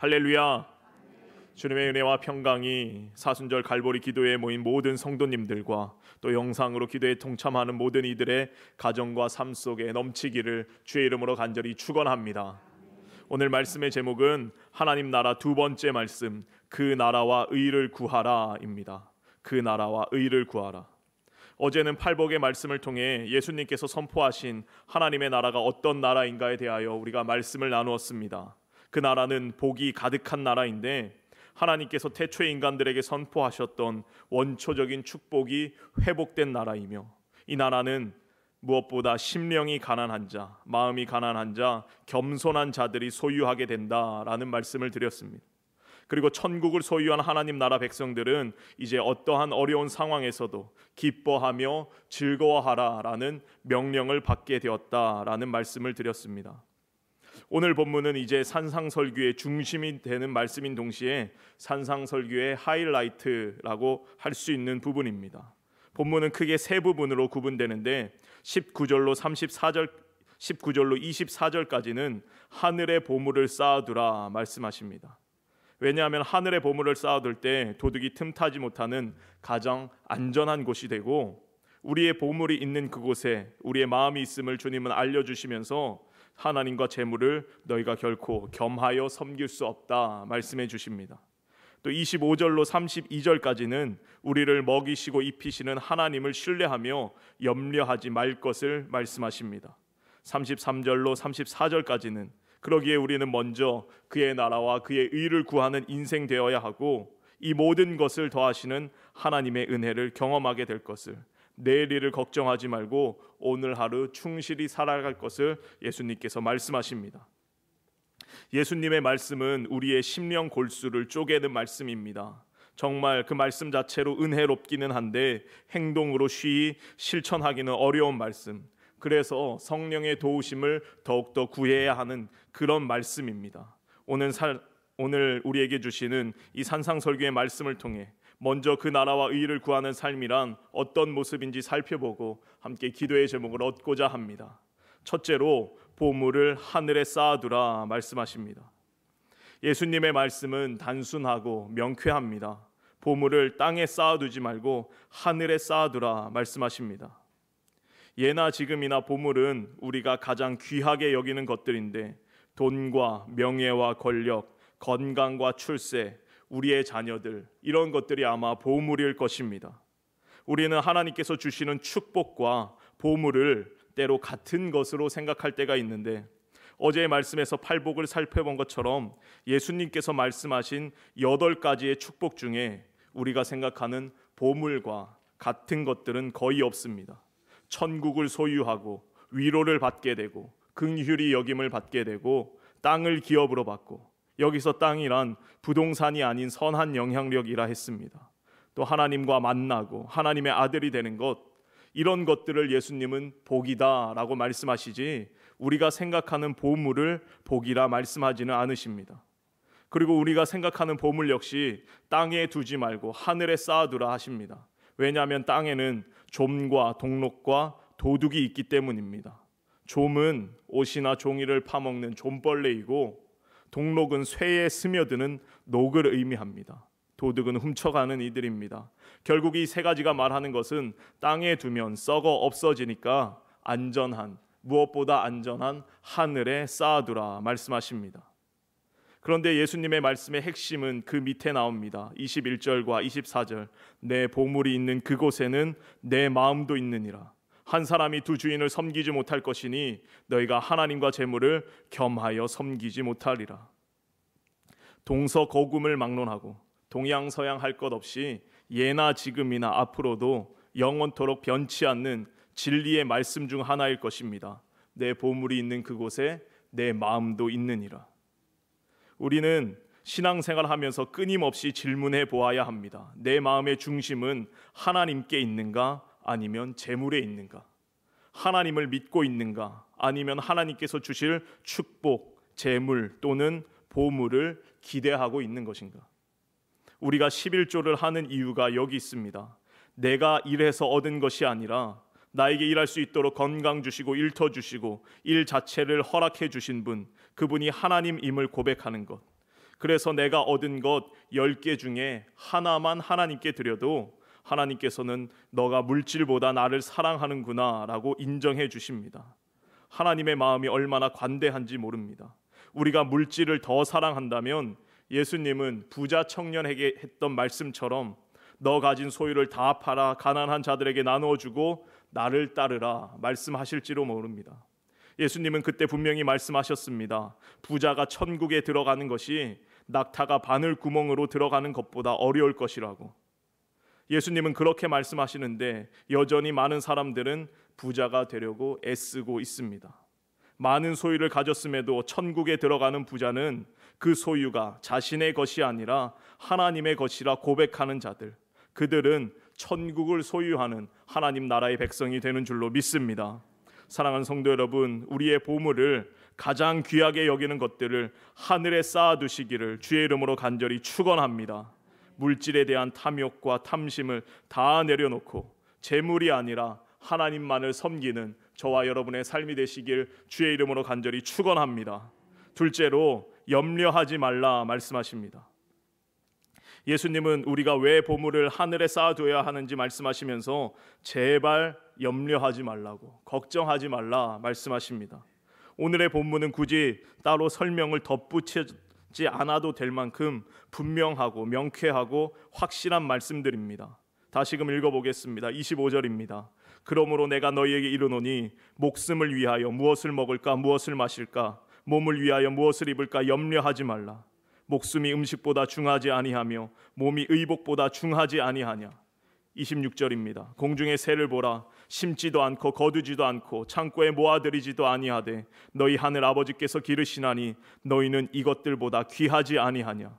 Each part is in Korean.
할렐루야. 주님의 은혜와 평강이 사순절 갈보리 기도회에 모인 모든 성도님들과 또 영상으로 기도에 동참하는 모든 이들의 가정과 삶 속에 넘치기를 주의 이름으로 간절히 축원합니다. 오늘 말씀의 제목은 하나님 나라 두 번째 말씀, 그 나라와 의를 구하라입니다. 그 나라와 의를 구하라. 어제는 팔복의 말씀을 통해 예수님께서 선포하신 하나님의 나라가 어떤 나라인가에 대하여 우리가 말씀을 나누었습니다. 그 나라는 복이 가득한 나라인데 하나님께서 태초의 인간들에게 선포하셨던 원초적인 축복이 회복된 나라이며, 이 나라는 무엇보다 심령이 가난한 자, 마음이 가난한 자, 겸손한 자들이 소유하게 된다라는 말씀을 드렸습니다. 그리고 천국을 소유한 하나님 나라 백성들은 이제 어떠한 어려운 상황에서도 기뻐하며 즐거워하라라는 명령을 받게 되었다라는 말씀을 드렸습니다. 오늘 본문은 이제 산상설교의 중심이 되는 말씀인 동시에 산상설교의 하이라이트라고 할 수 있는 부분입니다. 본문은 크게 세 부분으로 구분되는데 19절로 24절까지는 하늘의 보물을 쌓아두라 말씀하십니다. 왜냐하면 하늘의 보물을 쌓아둘 때 도둑이 틈타지 못하는 가장 안전한 곳이 되고, 우리의 보물이 있는 그곳에 우리의 마음이 있음을 주님은 알려주시면서 하나님과 재물을 너희가 결코 겸하여 섬길 수 없다 말씀해 주십니다. 또 25절로 32절까지는 우리를 먹이시고 입히시는 하나님을 신뢰하며 염려하지 말 것을 말씀하십니다. 33절로 34절까지는 그러기에 우리는 먼저 그의 나라와 그의 의를 구하는 인생 되어야 하고, 이 모든 것을 더하시는 하나님의 은혜를 경험하게 될 것을, 내일 일을 걱정하지 말고 오늘 하루 충실히 살아갈 것을 예수님께서 말씀하십니다. 예수님의 말씀은 우리의 심령 골수를 쪼개는 말씀입니다. 정말 그 말씀 자체로 은혜롭기는 한데 행동으로 쉬이 실천하기는 어려운 말씀, 그래서 성령의 도우심을 더욱더 구해야 하는 그런 말씀입니다. 오늘 우리에게 주시는 이 산상설교의 말씀을 통해 먼저 그 나라와 의를 구하는 삶이란 어떤 모습인지 살펴보고 함께 기도의 제목을 얻고자 합니다. 첫째로 보물을 하늘에 쌓아두라 말씀하십니다. 예수님의 말씀은 단순하고 명쾌합니다. 보물을 땅에 쌓아두지 말고 하늘에 쌓아두라 말씀하십니다. 예나 지금이나 보물은 우리가 가장 귀하게 여기는 것들인데, 돈과 명예와 권력, 건강과 출세, 우리의 자녀들, 이런 것들이 아마 보물일 것입니다. 우리는 하나님께서 주시는 축복과 보물을 때로 같은 것으로 생각할 때가 있는데, 어제의 말씀에서 팔복을 살펴본 것처럼 예수님께서 말씀하신 8가지의 축복 중에 우리가 생각하는 보물과 같은 것들은 거의 없습니다. 천국을 소유하고 위로를 받게 되고 긍휼히 여김을 받게 되고 땅을 기업으로 받고, 여기서 땅이란 부동산이 아닌 선한 영향력이라 했습니다. 또 하나님과 만나고 하나님의 아들이 되는 것, 이런 것들을 예수님은 복이다라고 말씀하시지 우리가 생각하는 보물을 복이라 말씀하지는 않으십니다. 그리고 우리가 생각하는 보물 역시 땅에 두지 말고 하늘에 쌓아두라 하십니다. 왜냐하면 땅에는 좀과 동록과 도둑이 있기 때문입니다. 좀은 옷이나 종이를 파먹는 좀벌레이고, 동록은 쇠에 스며드는 녹을 의미합니다. 도둑은 훔쳐가는 이들입니다. 결국 이 세 가지가 말하는 것은 땅에 두면 썩어 없어지니까 무엇보다 안전한 하늘에 쌓아두라 말씀하십니다. 그런데 예수님의 말씀의 핵심은 그 밑에 나옵니다. 21절과 24절, 내 보물이 있는 그곳에는 내 마음도 있느니라. 한 사람이 두 주인을 섬기지 못할 것이니 너희가 하나님과 재물을 겸하여 섬기지 못하리라. 동서고금을 막론하고 동양서양 할 것 없이 예나 지금이나 앞으로도 영원토록 변치 않는 진리의 말씀 중 하나일 것입니다. 내 보물이 있는 그곳에 내 마음도 있느니라. 우리는 신앙생활을 하면서 끊임없이 질문해 보아야 합니다. 내 마음의 중심은 하나님께 있는가, 아니면 재물에 있는가? 하나님을 믿고 있는가, 아니면 하나님께서 주실 축복, 재물 또는 보물을 기대하고 있는 것인가? 우리가 11조를 하는 이유가 여기 있습니다. 내가 일해서 얻은 것이 아니라 나에게 일할 수 있도록 건강 주시고 일터 주시고 일 자체를 허락해 주신 분, 그분이 하나님임을 고백하는 것, 그래서 내가 얻은 것 10개 중에 하나만 하나님께 드려도 하나님께서는 너가 물질보다 나를 사랑하는구나 라고 인정해 주십니다. 하나님의 마음이 얼마나 관대한지 모릅니다. 우리가 물질을 더 사랑한다면 예수님은 부자 청년에게 했던 말씀처럼 너 가진 소유를 다 팔아 가난한 자들에게 나누어 주고 나를 따르라 말씀하실지도 모릅니다. 예수님은 그때 분명히 말씀하셨습니다. 부자가 천국에 들어가는 것이 낙타가 바늘 구멍으로 들어가는 것보다 어려울 것이라고. 예수님은 그렇게 말씀하시는데 여전히 많은 사람들은 부자가 되려고 애쓰고 있습니다. 많은 소유를 가졌음에도 천국에 들어가는 부자는 그 소유가 자신의 것이 아니라 하나님의 것이라 고백하는 자들, 그들은 천국을 소유하는 하나님 나라의 백성이 되는 줄로 믿습니다. 사랑하는 성도 여러분, 우리의 보물을 가장 귀하게 여기는 것들을 하늘에 쌓아두시기를 주의 이름으로 간절히 축원합니다. 물질에 대한 탐욕과 탐심을 다 내려놓고 재물이 아니라 하나님만을 섬기는 저와 여러분의 삶이 되시길 주의 이름으로 간절히 축원합니다. 둘째로 염려하지 말라 말씀하십니다. 예수님은 우리가 왜 보물을 하늘에 쌓아둬야 하는지 말씀하시면서 제발 염려하지 말라고, 걱정하지 말라 말씀하십니다. 오늘의 본문은 굳이 따로 설명을 덧붙이지 않아도 될 만큼 분명하고 명쾌하고 확실한 말씀들입니다. 다시금 읽어보겠습니다. 25절입니다. 그러므로 내가 너희에게 이르노니 목숨을 위하여 무엇을 먹을까 무엇을 마실까 몸을 위하여 무엇을 입을까 염려하지 말라. 목숨이 음식보다 중하지 아니하며 몸이 의복보다 중하지 아니하냐. 26절입니다. 공중의 새를 보라. 심지도 않고 거두지도 않고 창고에 모아들이지도 아니하되 너희 하늘 아버지께서 기르시나니 너희는 이것들보다 귀하지 아니하냐.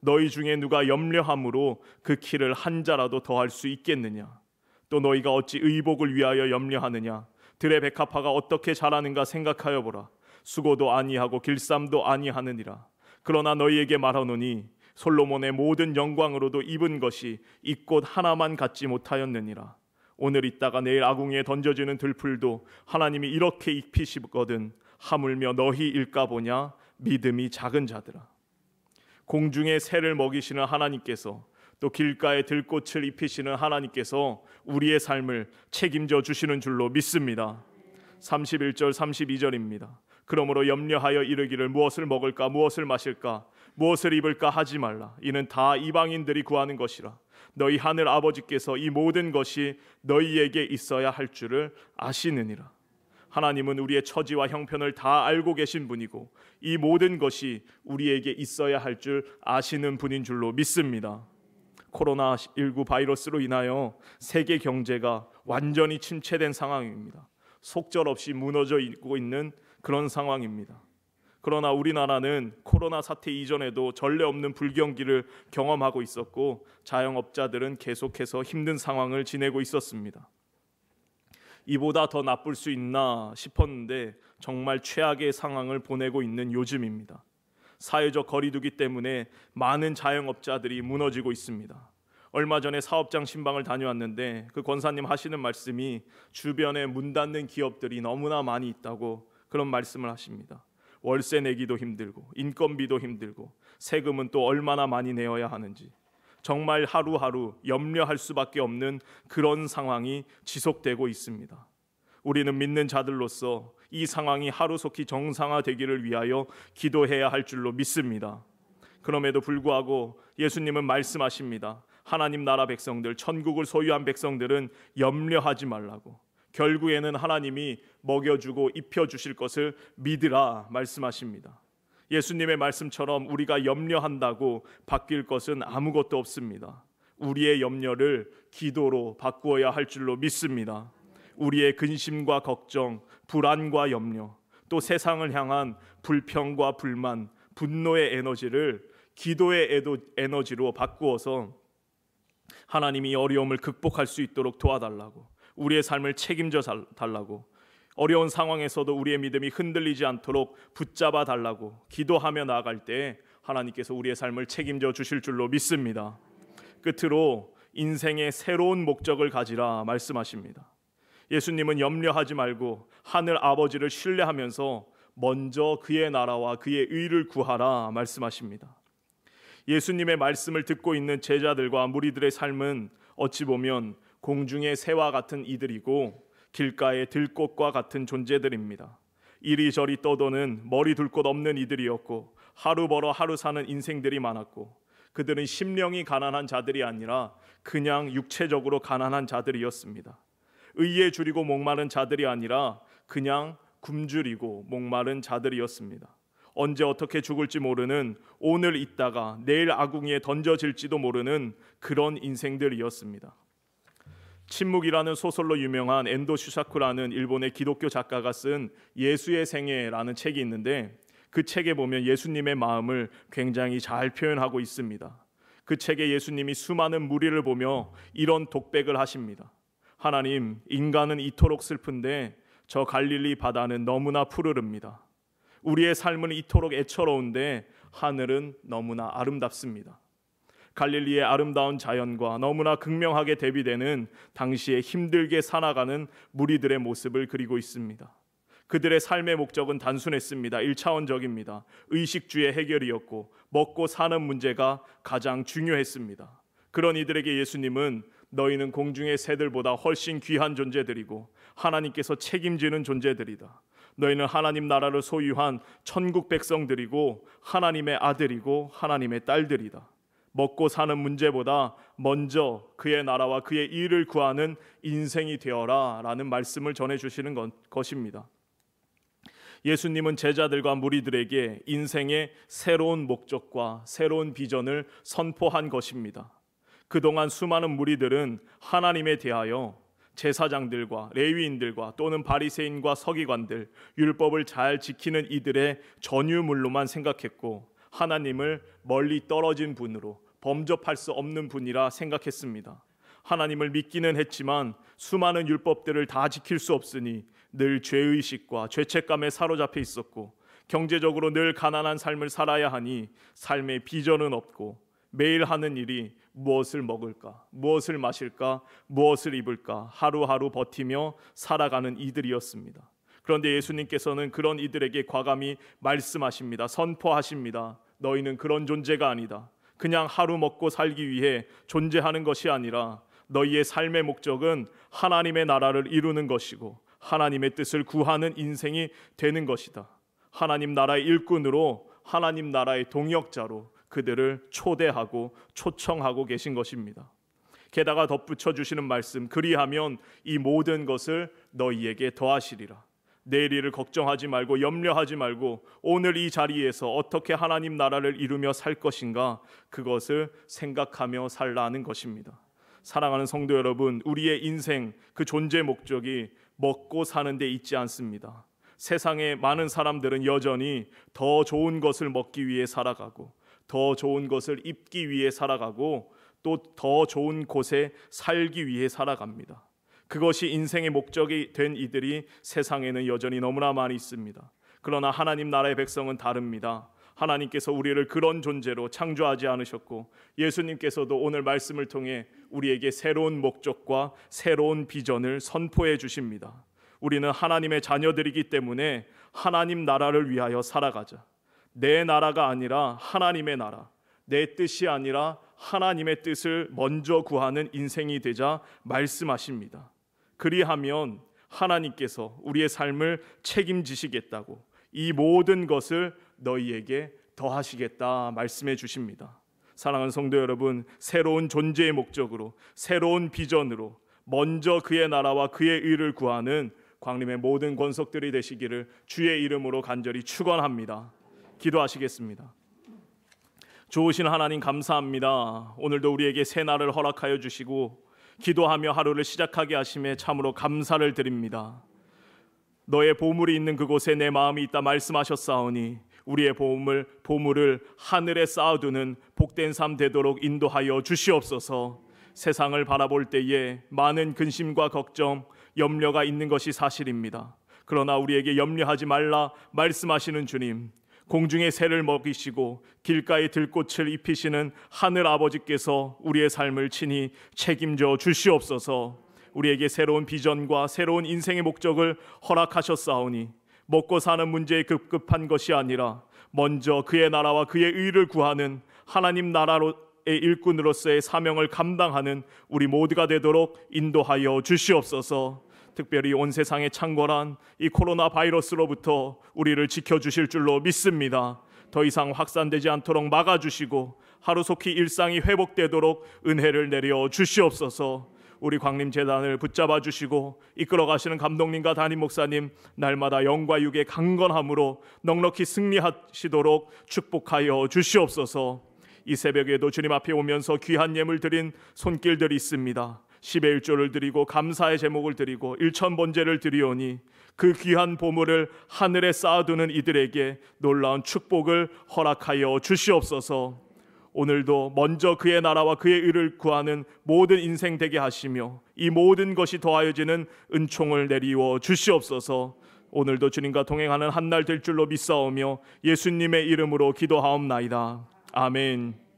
너희 중에 누가 염려함으로 그 키를 한 자라도 더할 수 있겠느냐. 또 너희가 어찌 의복을 위하여 염려하느냐. 들의 백합화가 어떻게 자라는가 생각하여 보라. 수고도 아니하고 길쌈도 아니하느니라. 그러나 너희에게 말하노니 솔로몬의 모든 영광으로도 입은 것이 이 꽃 하나만 갖지 못하였느니라. 오늘 있다가 내일 아궁이에 던져지는 들풀도 하나님이 이렇게 입히시거든 하물며 너희 일까 보냐. 믿음이 작은 자들아. 공중의 새를 먹이시는 하나님께서 또 길가에 들꽃을 입히시는 하나님께서 우리의 삶을 책임져 주시는 줄로 믿습니다. 31절 32절입니다. 그러므로 염려하여 이르기를 무엇을 먹을까 무엇을 마실까 무엇을 입을까 하지 말라. 이는 다 이방인들이 구하는 것이라. 너희 하늘 아버지께서 이 모든 것이 너희에게 있어야 할 줄을 아시느니라. 하나님은 우리의 처지와 형편을 다 알고 계신 분이고 이 모든 것이 우리에게 있어야 할 줄 아시는 분인 줄로 믿습니다. 코로나19 바이러스로 인하여 세계 경제가 완전히 침체된 상황입니다. 속절없이 무너져 있고 있는 그런 상황입니다. 그러나 우리나라는 코로나 사태 이전에도 전례 없는 불경기를 경험하고 있었고 자영업자들은 계속해서 힘든 상황을 지내고 있었습니다. 이보다 더 나쁠 수 있나 싶었는데 정말 최악의 상황을 보내고 있는 요즘입니다. 사회적 거리두기 때문에 많은 자영업자들이 무너지고 있습니다. 얼마 전에 사업장 신방을 다녀왔는데 그 권사님 하시는 말씀이 주변에 문 닫는 기업들이 너무나 많이 있다고 그런 말씀을 하십니다. 월세 내기도 힘들고 인건비도 힘들고 세금은 또 얼마나 많이 내어야 하는지 정말 하루하루 염려할 수밖에 없는 그런 상황이 지속되고 있습니다. 우리는 믿는 자들로서 이 상황이 하루속히 정상화되기를 위하여 기도해야 할 줄로 믿습니다. 그럼에도 불구하고 예수님은 말씀하십니다. 하나님 나라 백성들, 천국을 소유한 백성들은 염려하지 말라고. 결국에는 하나님이 먹여주고 입혀주실 것을 믿으라 말씀하십니다. 예수님의 말씀처럼 우리가 염려한다고 바뀔 것은 아무것도 없습니다. 우리의 염려를 기도로 바꾸어야 할 줄로 믿습니다. 우리의 근심과 걱정, 불안과 염려, 또 세상을 향한 불평과 불만, 분노의 에너지를 기도의 에너지로 바꾸어서 하나님이 어려움을 극복할 수 있도록 도와달라고, 우리의 삶을 책임져 달라고, 어려운 상황에서도 우리의 믿음이 흔들리지 않도록 붙잡아 달라고 기도하며 나아갈 때 하나님께서 우리의 삶을 책임져 주실 줄로 믿습니다. 끝으로 인생의 새로운 목적을 가지라 말씀하십니다. 예수님은 염려하지 말고 하늘 아버지를 신뢰하면서 먼저 그의 나라와 그의 의를 구하라 말씀하십니다. 예수님의 말씀을 듣고 있는 제자들과 무리들의 삶은 어찌 보면 공중의 새와 같은 이들이고 길가의 들꽃과 같은 존재들입니다. 이리저리 떠도는 머리 둘 곳 없는 이들이었고 하루 벌어 하루 사는 인생들이 많았고 그들은 심령이 가난한 자들이 아니라 그냥 육체적으로 가난한 자들이었습니다. 의에 줄이고 목마른 자들이 아니라 그냥 굶주리고 목마른 자들이었습니다. 언제 어떻게 죽을지 모르는, 오늘 있다가 내일 아궁이에 던져질지도 모르는 그런 인생들이었습니다. 침묵이라는 소설로 유명한 엔도 슈사쿠라는 일본의 기독교 작가가 쓴 예수의 생애라는 책이 있는데 그 책에 보면 예수님의 마음을 굉장히 잘 표현하고 있습니다. 그 책에 예수님이 수많은 무리를 보며 이런 독백을 하십니다. 하나님, 인간은 이토록 슬픈데 저 갈릴리 바다는 너무나 푸르릅니다. 우리의 삶은 이토록 애처로운데 하늘은 너무나 아름답습니다. 갈릴리의 아름다운 자연과 너무나 극명하게 대비되는 당시에 힘들게 살아가는 무리들의 모습을 그리고 있습니다. 그들의 삶의 목적은 단순했습니다. 1차원적입니다. 의식주의 해결이었고 먹고 사는 문제가 가장 중요했습니다. 그런 이들에게 예수님은 너희는 공중의 새들보다 훨씬 귀한 존재들이고 하나님께서 책임지는 존재들이다. 너희는 하나님 나라를 소유한 천국 백성들이고 하나님의 아들이고 하나님의 딸들이다. 먹고 사는 문제보다 먼저 그의 나라와 그의 일을 구하는 인생이 되어라 라는 말씀을 전해주시는 것입니다. 예수님은 제자들과 무리들에게 인생의 새로운 목적과 새로운 비전을 선포한 것입니다. 그동안 수많은 무리들은 하나님에 대하여 제사장들과 레위인들과 또는 바리새인과 서기관들, 율법을 잘 지키는 이들의 전유물로만 생각했고 하나님을 멀리 떨어진 분으로 범접할 수 없는 분이라 생각했습니다. 하나님을 믿기는 했지만 수많은 율법들을 다 지킬 수 없으니 늘 죄의식과 죄책감에 사로잡혀 있었고 경제적으로 늘 가난한 삶을 살아야 하니 삶의 비전은 없고 매일 하는 일이 무엇을 먹을까, 무엇을 마실까, 무엇을 입을까 하루하루 버티며 살아가는 이들이었습니다. 그런데 예수님께서는 그런 이들에게 과감히 말씀하십니다. 선포하십니다. 너희는 그런 존재가 아니다. 그냥 하루 먹고 살기 위해 존재하는 것이 아니라 너희의 삶의 목적은 하나님의 나라를 이루는 것이고 하나님의 뜻을 구하는 인생이 되는 것이다. 하나님 나라의 일꾼으로, 하나님 나라의 동역자로 그들을 초대하고 초청하고 계신 것입니다. 게다가 덧붙여 주시는 말씀, 그리하면 이 모든 것을 너희에게 더하시리라. 내일 일을 걱정하지 말고 염려하지 말고 오늘 이 자리에서 어떻게 하나님 나라를 이루며 살 것인가, 그것을 생각하며 살라는 것입니다. 사랑하는 성도 여러분, 우리의 인생, 그 존재 목적이 먹고 사는 데 있지 않습니다. 세상의 많은 사람들은 여전히 더 좋은 것을 먹기 위해 살아가고 더 좋은 것을 입기 위해 살아가고 또 더 좋은 곳에 살기 위해 살아갑니다. 그것이 인생의 목적이 된 이들이 세상에는 여전히 너무나 많이 있습니다. 그러나 하나님 나라의 백성은 다릅니다. 하나님께서 우리를 그런 존재로 창조하지 않으셨고 예수님께서도 오늘 말씀을 통해 우리에게 새로운 목적과 새로운 비전을 선포해 주십니다. 우리는 하나님의 자녀들이기 때문에 하나님 나라를 위하여 살아가자. 내 나라가 아니라 하나님의 나라, 내 뜻이 아니라 하나님의 뜻을 먼저 구하는 인생이 되자 말씀하십니다. 그리하면 하나님께서 우리의 삶을 책임지시겠다고, 이 모든 것을 너희에게 더하시겠다 말씀해 주십니다. 사랑하는 성도 여러분, 새로운 존재의 목적으로, 새로운 비전으로 먼저 그의 나라와 그의 의를 구하는 광림의 모든 권속들이 되시기를 주의 이름으로 간절히 축원합니다. 기도하시겠습니다. 좋으신 하나님 감사합니다. 오늘도 우리에게 새 날을 허락하여 주시고 기도하며 하루를 시작하게 하심에 참으로 감사를 드립니다. 너의 보물이 있는 그곳에 내 마음이 있다 말씀하셨사오니 우리의 보물을 하늘에 쌓아두는 복된 삶 되도록 인도하여 주시옵소서. 세상을 바라볼 때에 많은 근심과 걱정, 염려가 있는 것이 사실입니다. 그러나 우리에게 염려하지 말라 말씀하시는 주님, 공중의 새를 먹이시고 길가에 들꽃을 입히시는 하늘 아버지께서 우리의 삶을 친히 책임져 주시옵소서. 우리에게 새로운 비전과 새로운 인생의 목적을 허락하셨사오니 먹고 사는 문제에 급급한 것이 아니라 먼저 그의 나라와 그의 의를 구하는 하나님 나라로의 일꾼으로서의 사명을 감당하는 우리 모두가 되도록 인도하여 주시옵소서. 특별히 온 세상에 창궐한 이 코로나 바이러스로부터 우리를 지켜주실 줄로 믿습니다. 더 이상 확산되지 않도록 막아주시고 하루속히 일상이 회복되도록 은혜를 내려 주시옵소서. 우리 광림재단을 붙잡아 주시고 이끌어 가시는 감독님과 담임 목사님 날마다 영과 육의 강건함으로 넉넉히 승리하시도록 축복하여 주시옵소서. 이 새벽에도 주님 앞에 오면서 귀한 예물 드린 손길들이 있습니다. 10의 1조를 드리고 감사의 제목을 드리고 일천번제를 드리오니 그 귀한 보물을 하늘에 쌓아두는 이들에게 놀라운 축복을 허락하여 주시옵소서. 오늘도 먼저 그의 나라와 그의 의를 구하는 모든 인생 되게 하시며 이 모든 것이 더하여지는 은총을 내리워 주시옵소서. 오늘도 주님과 동행하는 한 날 될 줄로 믿사오며 예수님의 이름으로 기도하옵나이다. 아멘.